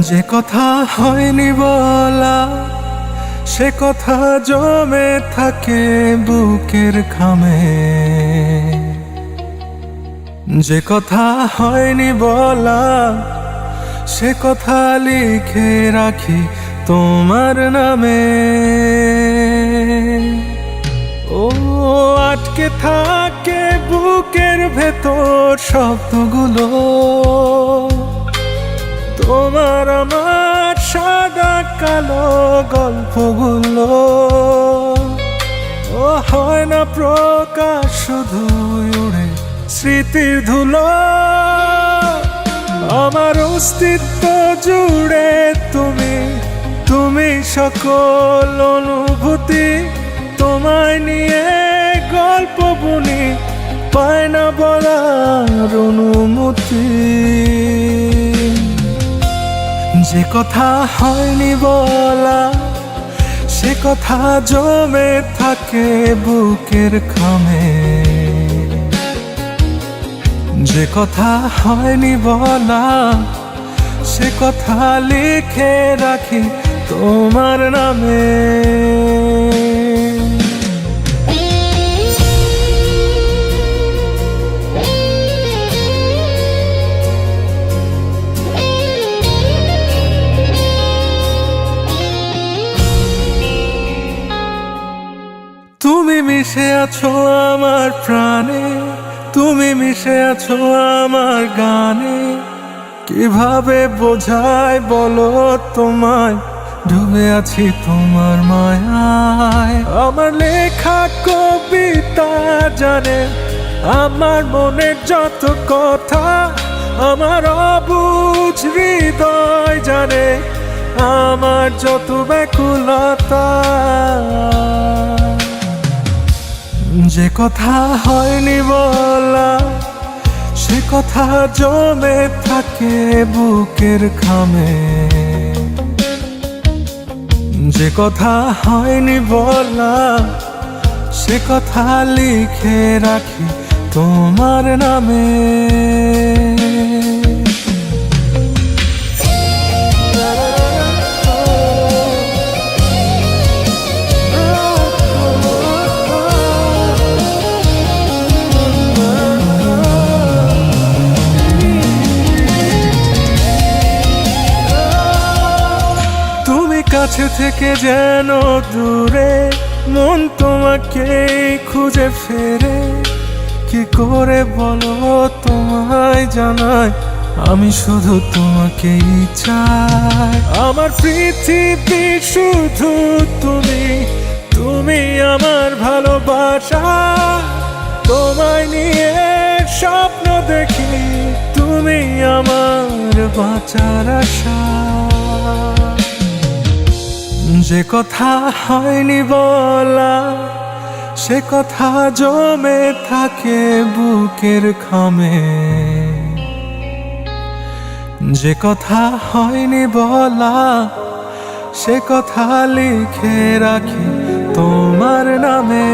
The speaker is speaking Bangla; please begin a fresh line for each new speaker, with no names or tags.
যে কথা হয়নি বলা সে কথা জমে থাকে বুকের খামে। যে কথা হয়নি বলা সে কথা লিখে রাখি তোমার নামে। ও আটকে থাকে বুকের ভেতর শব্দগুলো, তোমার আমার সাদা কালো গল্পগুলো। ও হয় না প্রকাশ, শুধু উড়ে স্মৃতির ধুলো। আমার অস্তিত্ব জুড়ে তুমি, তুমি সকল অনুভূতি। তোমায় নিয়ে গল্প বুনি, পায় না বলার অনুমতি। যে কথা হয়নি বলা সে কথা জমে থাকে বুকের খামে। যে কথা হয়নি বলা সে কথা লিখে রাখি তোমার নামে। তুমি মিশে আছো আমার প্রাণে, তুমি মিশে আছো আমার গানে। কিভাবে বোঝাই বলো তোমায়, ডুবে আছি তোমার মায়ায়। আমার লেখা কবিতা জানে আমার মনের যত কথা। আমার অবুঝ হৃদয় জানে আমার যত ব্যাকুলতা। যে কথা হয়নি বলা সে কথা জমে থাকে বুকের খামে। যে কথা হয়নি বলা সে কথা লিখে রাখি তোমার নামে। কাছে থেকে যেন দূরে, মন তোমাকে খুঁজে ফেরে। কি করে বলো তোমায় জানাই, আমি শুধু তোমাকেই চাই। আমার পৃথিবী শুধু তুমি, তুমি আমার ভালোবাসা। তোমায় নিয়ে স্বপ্ন দেখি, তুমি আমার বাঁচার আশা। যে কথা হয়নি বলা সে কথা জমে থাকে বুকের খামে। যে কথা হয়নি বলা সে কথা লিখে রাখি তোমার নামে।